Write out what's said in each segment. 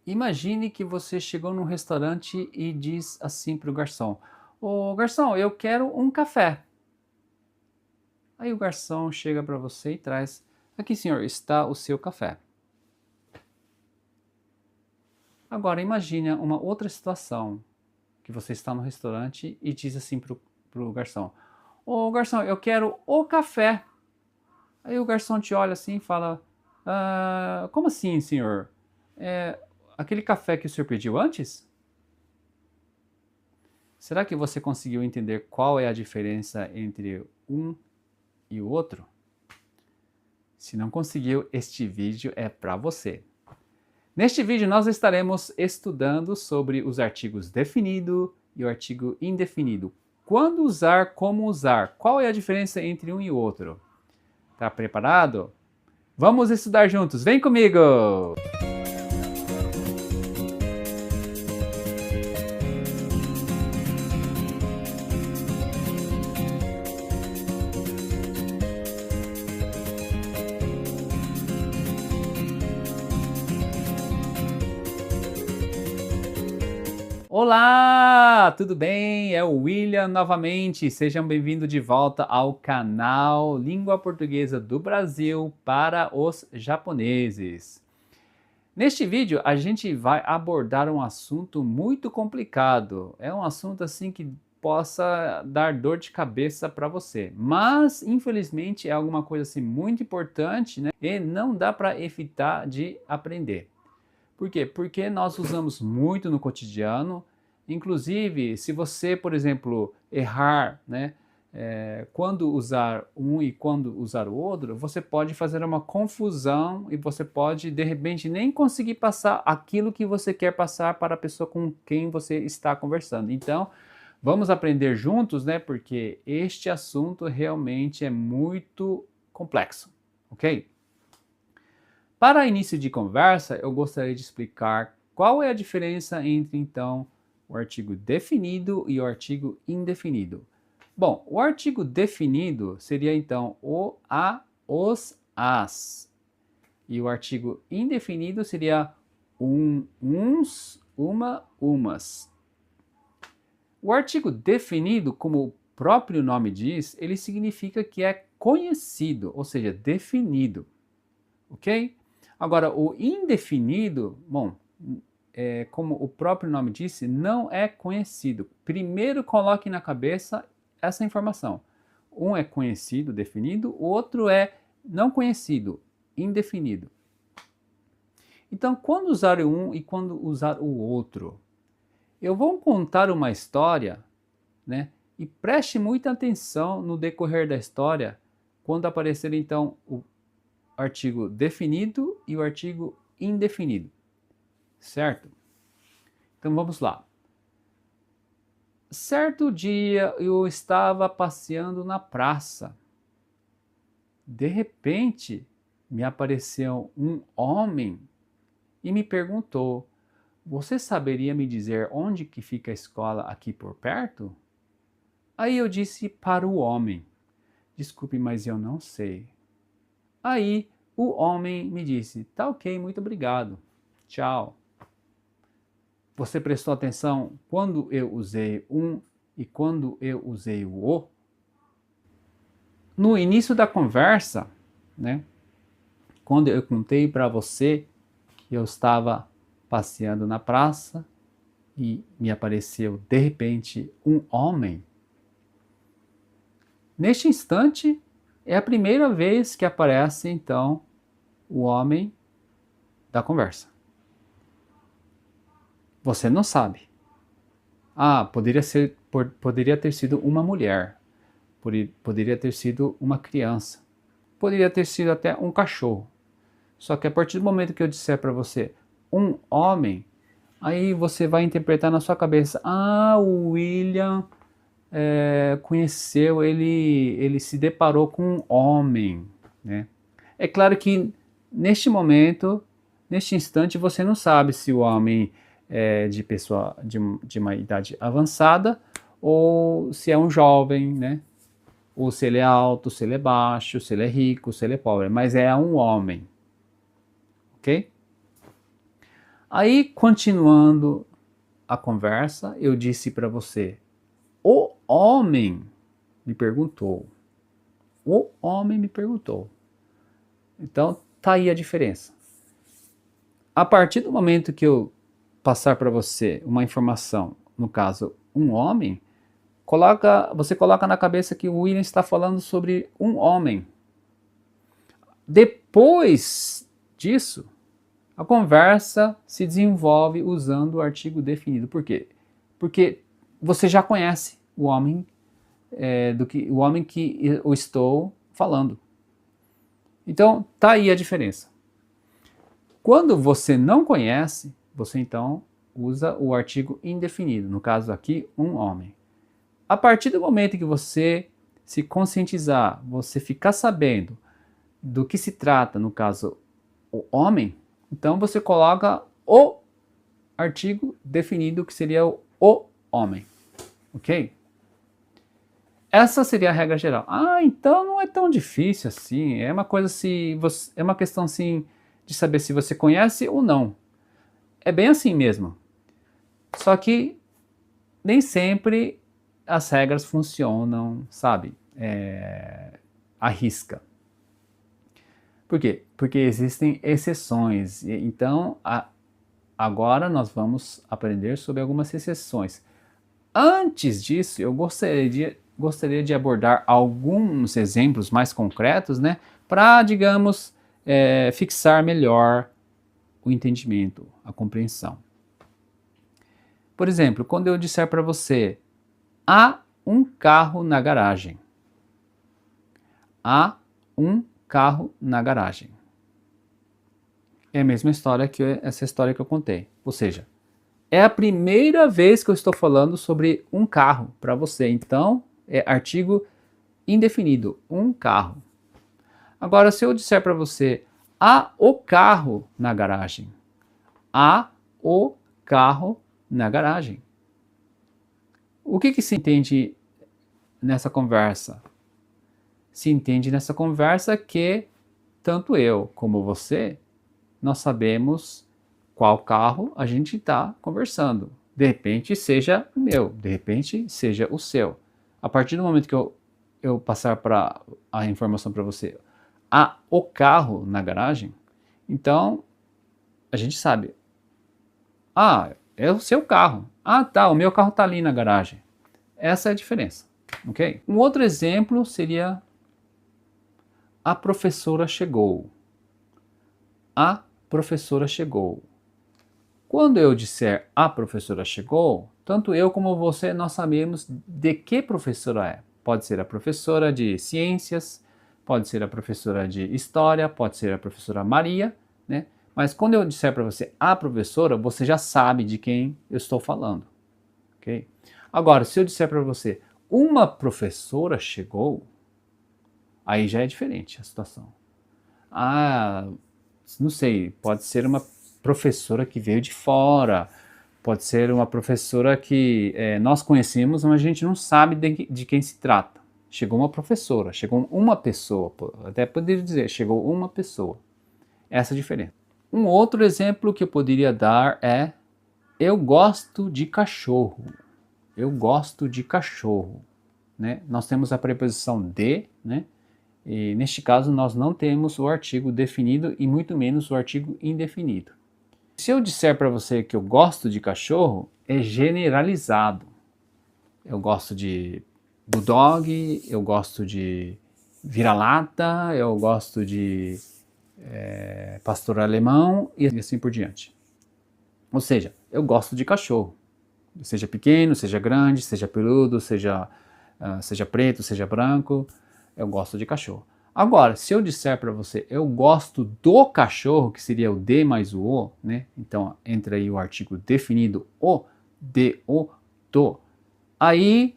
Imagine que você chegou num restaurante e diz assim para o garçom: "Ô garçom, eu quero um café". Aí o garçom chega para você e traz: "Aqui, senhor, está o seu café". Agora imagine uma outra situação, que você está no restaurante e diz assim para o garçom: "Ô garçom, eu quero o café". Aí o garçom te olha assim e fala: como assim, senhor? É aquele café que o senhor pediu antes?" Será que você conseguiu entender qual é a diferença entre um e o outro? Se não conseguiu, este vídeo é para você. Neste vídeo nós estaremos estudando sobre os artigos definido e o artigo indefinido. Quando usar, como usar, qual é a diferença entre um e o outro? Tá preparado? Vamos estudar juntos, vem comigo! Olá, tudo bem? É o William novamente. Sejam bem-vindos de volta ao canal Língua Portuguesa do Brasil para os japoneses. Neste vídeo a gente vai abordar um assunto muito complicado. É um assunto assim que possa dar dor de cabeça para você, mas infelizmente é alguma coisa assim muito importante, né? E não dá para evitar de aprender. Por quê? Porque nós usamos muito no cotidiano. Inclusive, se você, por exemplo, errar, né, quando usar um e quando usar o outro, você pode fazer uma confusão e você pode, de repente, nem conseguir passar aquilo que você quer passar para a pessoa com quem você está conversando. Então, vamos aprender juntos, né? Porque este assunto realmente é muito complexo, ok? Para início de conversa, eu gostaria de explicar qual é a diferença entre, então, o artigo definido e o artigo indefinido. Bom, o artigo definido seria, então, o, a, os, as. E o artigo indefinido seria uns, uma, umas. O artigo definido, como o próprio nome diz, ele significa que é conhecido, ou seja, definido, ok? Agora, o indefinido, bom, como o próprio nome disse, não é conhecido. Primeiro coloque na cabeça essa informação. Um é conhecido, definido, o outro é não conhecido, indefinido. Então, quando usar o um e quando usar o outro? Eu vou contar uma história, né? E preste muita atenção no decorrer da história, quando aparecer então o artigo definido e o artigo indefinido, certo? Então vamos lá. Certo dia eu estava passeando na praça. De repente me apareceu um homem e me perguntou: "Você saberia me dizer onde que fica a escola aqui por perto?" Aí eu disse para o homem: "Desculpe, mas eu não sei." Aí o homem me disse: "Tá ok, muito obrigado. Tchau." Você prestou atenção quando eu usei um e quando eu usei o "o"? No início da conversa, né, quando eu contei para você que eu estava passeando na praça e me apareceu de repente um homem, neste instante é a primeira vez que aparece então o homem da conversa. Você não sabe. Ah, poderia ter sido uma mulher, poderia ter sido uma criança, poderia ter sido até um cachorro. Só que a partir do momento que eu disser para você um homem, aí você vai interpretar na sua cabeça: ah, o William conheceu, ele se deparou com um homem, né? É claro que neste momento, neste instante, você não sabe se o homem é de pessoa de uma idade avançada ou se é um jovem, né? Ou se ele é alto, se ele é baixo, se ele é rico, se ele é pobre, mas é um homem, ok? Aí, continuando a conversa, eu disse para você, o homem me perguntou. O homem me perguntou. Então, tá aí a diferença. A partir do momento que eu passar para você uma informação, no caso, um homem, você coloca na cabeça que o William está falando sobre um homem. Depois disso, a conversa se desenvolve usando o artigo definido. Por quê? Porque você já conhece o homem, o homem que eu estou falando. Então, tá aí a diferença. Quando você não conhece, você então usa o artigo indefinido, no caso aqui, um homem. A partir do momento que você se conscientizar, você ficar sabendo do que se trata, no caso, o homem, então você coloca o artigo definido, que seria o homem. Ok? Essa seria a regra geral. Ah, então não é tão difícil assim. É uma coisa é uma questão assim de saber se você conhece ou não. É bem assim mesmo. Só que nem sempre as regras funcionam, sabe? À risca. Por quê? Porque existem exceções. Então, agora nós vamos aprender sobre algumas exceções. Antes disso, eu gostaria de abordar alguns exemplos mais concretos, né? Para, digamos, fixar melhor o entendimento, a compreensão. Por exemplo, quando eu disser para você, há um carro na garagem. Há um carro na garagem. É a mesma história que essa história que eu contei. Ou seja, é a primeira vez que eu estou falando sobre um carro para você. Então, é artigo indefinido, um carro. Agora, se eu disser para você, há o carro na garagem. Há o carro na garagem. O que se entende nessa conversa? Se entende nessa conversa que tanto eu como você, nós sabemos qual carro a gente está conversando. De repente seja o meu, de repente seja o seu. A partir do momento que eu passar a informação para você, há o carro na garagem, então a gente sabe. Ah, é o seu carro. Ah, tá, o meu carro está ali na garagem. Essa é a diferença, ok? Um outro exemplo seria a professora chegou. A professora chegou. Quando eu disser a professora chegou, tanto eu como você nós sabemos de que professora é. Pode ser a professora de ciências, pode ser a professora de história, pode ser a professora Maria, né? Mas quando eu disser para você a professora, você já sabe de quem eu estou falando, ok? Agora, se eu disser para você uma professora chegou, aí já é diferente a situação. Ah, não sei, pode ser uma professora que veio de fora, pode ser uma professora que nós conhecemos, mas a gente não sabe de quem se trata. Chegou uma professora, chegou uma pessoa, até poderia dizer, chegou uma pessoa. Essa é a diferença. Um outro exemplo que eu poderia dar é, eu gosto de cachorro. Eu gosto de cachorro. Né? Nós temos a preposição de, né? E neste caso nós não temos o artigo definido e muito menos o artigo indefinido. Se eu disser para você que eu gosto de cachorro, é generalizado. Eu gosto de bulldog, eu gosto de vira-lata, eu gosto de pastor alemão e assim por diante. Ou seja, eu gosto de cachorro. Seja pequeno, seja grande, seja peludo, seja preto, seja branco, eu gosto de cachorro. Agora, se eu disser para você, eu gosto do cachorro, que seria o de mais o, né? Então, entra aí o artigo definido, o, de, o, do. Aí,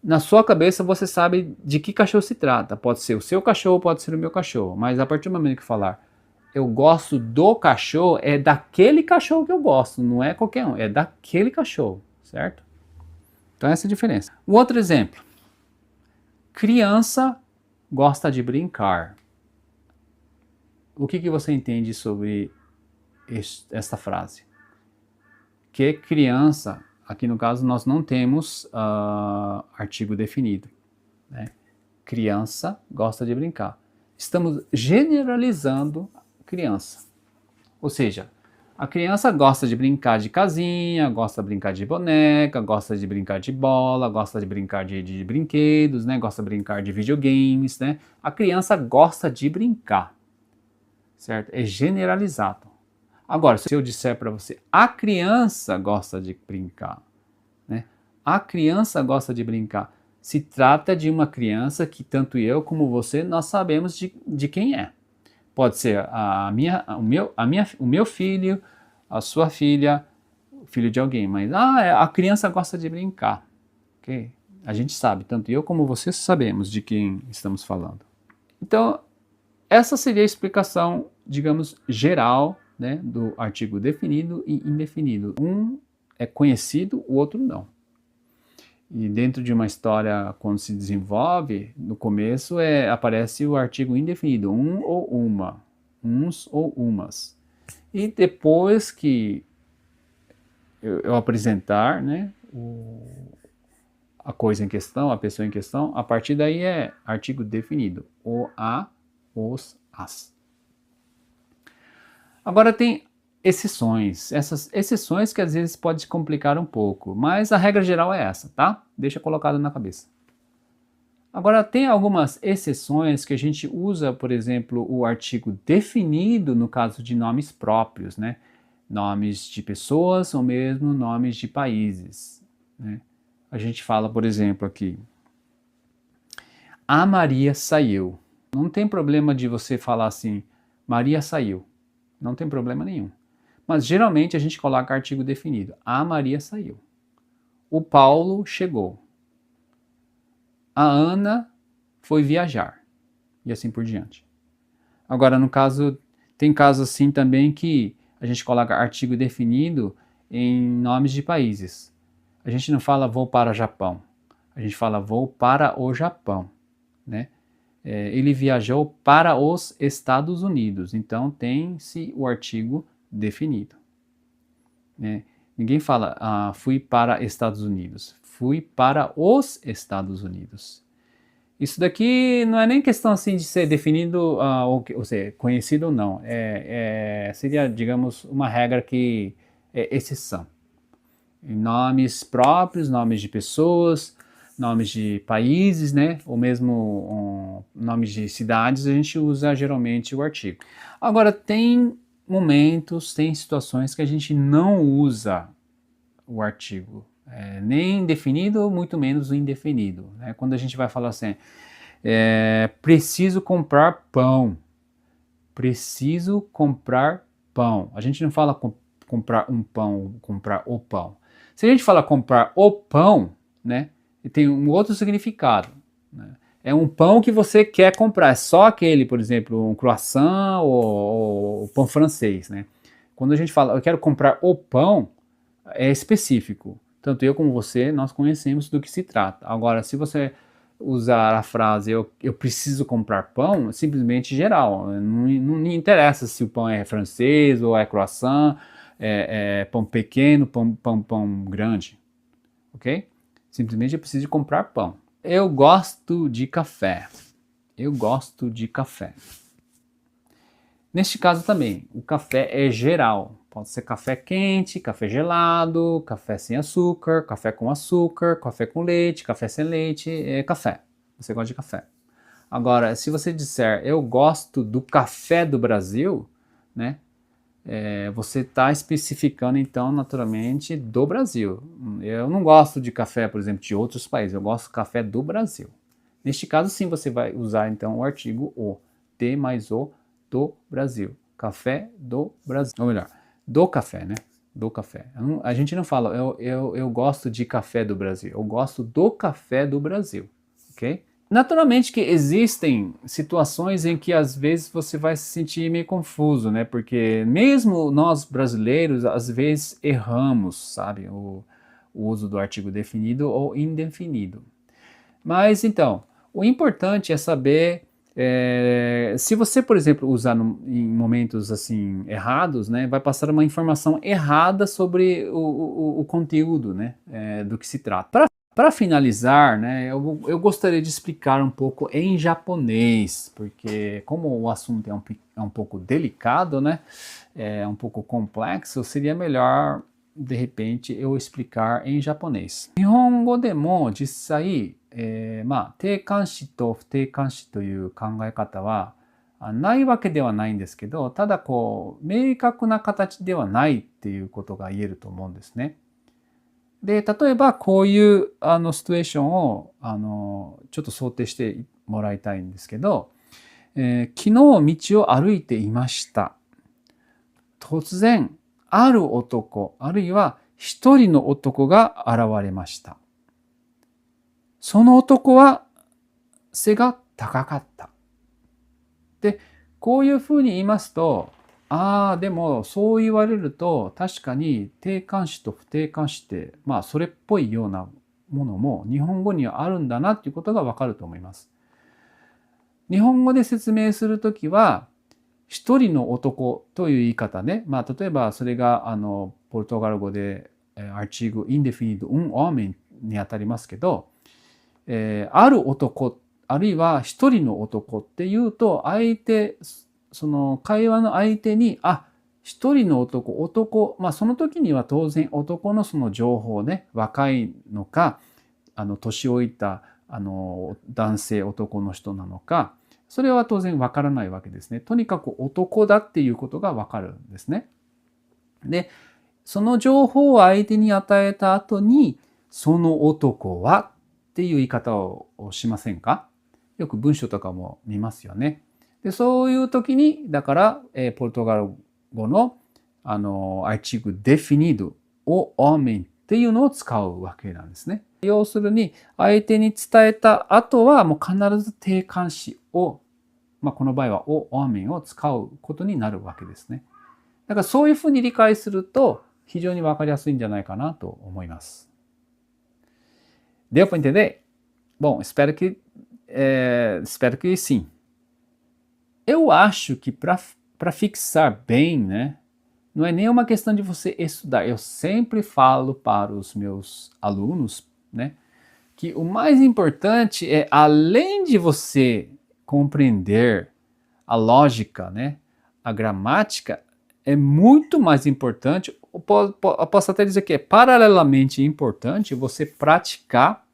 na sua cabeça, você sabe de que cachorro se trata. Pode ser o seu cachorro, pode ser o meu cachorro. Mas a partir do momento que falar, eu gosto do cachorro, é daquele cachorro que eu gosto, não é qualquer um, é daquele cachorro, certo? Então, essa é a diferença. Um outro exemplo. Criança gosta de brincar. O que você entende sobre esta frase? que criança, aqui no caso nós não temos artigo definido, né? Criança gosta de brincar. Estamos generalizando criança. Ou seja, a criança gosta de brincar de casinha, gosta de brincar de boneca, gosta de brincar de bola, gosta de brincar de brinquedos, né? Gosta de brincar de videogames, né? A criança gosta de brincar, certo? É generalizado. Agora, se eu disser para você, a criança gosta de brincar, né? A criança gosta de brincar. Se trata de uma criança que tanto eu como você, nós sabemos de quem é. Pode ser o meu filho, a sua filha, o filho de alguém, mas a criança gosta de brincar. Okay? A gente sabe, tanto eu como você sabemos de quem estamos falando. Então, essa seria a explicação, digamos, geral, né, do artigo definido e indefinido. Um é conhecido, o outro não. E dentro de uma história, quando se desenvolve, no começo aparece o artigo indefinido, um ou uma, uns ou umas. E depois que eu apresentar, né, a coisa em questão, a pessoa em questão, a partir daí é artigo definido, o, a, os, as. Agora tem exceções, essas exceções que às vezes pode complicar um pouco, mas a regra geral é essa, tá? Deixa colocado na cabeça. Agora tem algumas exceções que a gente usa, por exemplo, o artigo definido no caso de nomes próprios, né? Nomes de pessoas ou mesmo nomes de países, né? A gente fala, por exemplo, aqui, a Maria saiu. Não tem problema de você falar assim, Maria saiu. Não tem problema nenhum. Mas geralmente a gente coloca artigo definido. A Maria saiu. O Paulo chegou. A Ana foi viajar. E assim por diante. Agora, no caso, tem casos assim também que a gente coloca artigo definido em nomes de países. A gente não fala vou para o Japão. A gente fala vou para o Japão, né? Ele viajou para os Estados Unidos. Então tem-se o artigo definido, né? Ninguém fala fui para Estados Unidos. Fui para os Estados Unidos. Isso daqui não é nem questão assim de ser definido ou seja, conhecido ou não. Seria, digamos, uma regra que é exceção. Em nomes próprios, nomes de pessoas, nomes de países, né? Ou mesmo nomes de cidades, a gente usa geralmente o artigo. Agora, tem momentos, tem situações que a gente não usa o artigo, nem definido, muito menos o indefinido, né? Quando a gente vai falar assim, preciso comprar pão. Preciso comprar pão. A gente não fala comprar um pão, comprar o pão. Se a gente fala comprar o pão, né, tem um outro significado, né? É um pão que você quer comprar, é só aquele, por exemplo, um croissant ou pão francês, né? Quando a gente fala, eu quero comprar o pão, é específico. Tanto eu como você, nós conhecemos do que se trata. Agora, se você usar a frase eu preciso comprar pão, é simplesmente geral. Não interessa se o pão é francês ou é croissant, pão pequeno, pão grande, ok? Simplesmente eu preciso comprar pão. Eu gosto de café. Eu gosto de café. Neste caso também, o café é geral. Pode ser café quente, café gelado, café sem açúcar, café com leite, café sem leite, café. Você gosta de café. Agora, se você disser eu gosto do café do Brasil, né? Você está especificando então naturalmente do Brasil. Eu não gosto de café, por exemplo, de outros países. Eu gosto do café do Brasil. Neste caso, sim, você vai usar então o artigo o, de mais o do Brasil. Café do Brasil. Ou melhor, do café, né? Do café. A gente não fala eu gosto de café do Brasil. Eu gosto do café do Brasil. Ok? Naturalmente que existem situações em que às vezes você vai se sentir meio confuso, né? Porque mesmo nós brasileiros, às vezes erramos, sabe? O uso do artigo definido ou indefinido. Mas então, o importante é saber Se você, por exemplo, usar em momentos assim errados, né, vai passar uma informação errada sobre o conteúdo, né, do que se trata. Para finalizar, né, eu gostaria de explicar um pouco em japonês, porque como o assunto é um pouco delicado, né, é um pouco complexo, seria melhor, de repente, eu explicar em japonês. Nihongo de mo jissai, 定冠詞と不定冠詞という考え方はないわけではないんですけど、ただこう明確な形ではないっていうことが言えると思うんですね。で、例えばこういうシチュエーションをちょっと想定してもらいたいんですけど、昨日道を歩いていました。突然、ある男、あるいは一人の男が現れました。その男は背が高かった。で、こういうふうに言いますと、でもそう言われると確かに定冠詞と不定冠詞ってそれっぽいようなものも日本語にはあるんだなっていうことがわかると思います。日本語で説明するときは一人の男という言い方ね。例えばそれがポルトガル語でartigo indefinido homem にあたりますけど、ある男あるいは一人の男っていうとその会話の相手に一人の男、その時には当然男のその情報ね、若いのか年老いた男性男の人なのか、それは当然わからないわけですね。とにかく男だっていうことがわかるんですね。で、その情報を相手に与えた後に、その男はっていう言い方をしませんか？よく文章とかも見ますよね。で、そういう時に、だから、ポルトガル語のartigo definido を homem っていうのを使うわけなんですね。要するに、相手に伝えた後はもう必ず定冠詞を、この場合は homem を使うことになるわけですね。だからそういうふうに理解すると非常にわかりやすいんじゃないかなと思います。Deu para entender? Bom, espero que sim. Eu acho que para fixar bem, né, não é nem uma questão de você estudar. Eu sempre falo para os meus alunos, né, que o mais importante é, além de você compreender a lógica, né, a gramática, é muito mais importante, eu posso até dizer que é paralelamente importante você praticar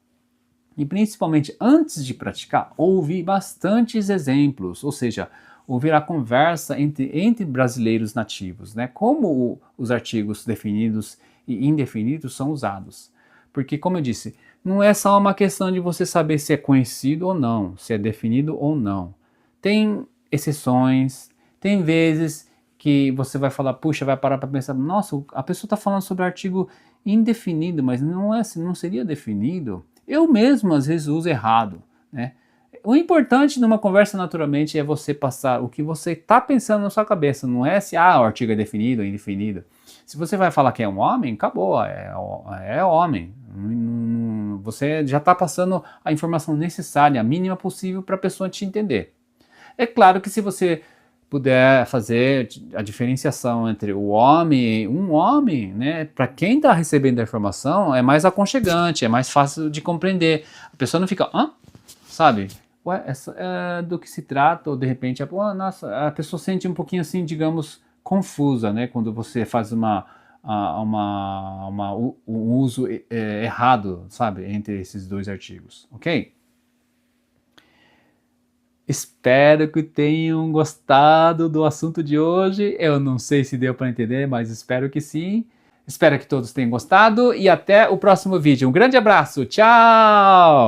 e principalmente antes de praticar, ouvir bastantes exemplos, ou seja, ouvir a conversa entre brasileiros nativos, né? Como os artigos definidos e indefinidos são usados. Porque, como eu disse, não é só uma questão de você saber se é conhecido ou não, se é definido ou não. Tem exceções, tem vezes que você vai falar, puxa, vai parar para pensar, nossa, a pessoa está falando sobre artigo indefinido, mas não seria definido. Eu mesmo às vezes uso errado, né? O importante numa conversa naturalmente é você passar o que você está pensando na sua cabeça, não é se o artigo é definido ou indefinido. Se você vai falar que é um homem, acabou, é homem. Você já está passando a informação necessária, a mínima possível para a pessoa te entender. É claro que se você puder fazer a diferenciação entre o homem e um homem, né, para quem está recebendo a informação é mais aconchegante, é mais fácil de compreender. A pessoa não fica, sabe? Ué, do que se trata? Ou de repente, nossa, a pessoa sente um pouquinho assim, digamos, confusa, né, quando você faz um uso errado, sabe, entre esses dois artigos, ok? Espero que tenham gostado do assunto de hoje. Eu não sei se deu para entender, mas espero que sim. Espero que todos tenham gostado e até o próximo vídeo. Um grande abraço, tchau!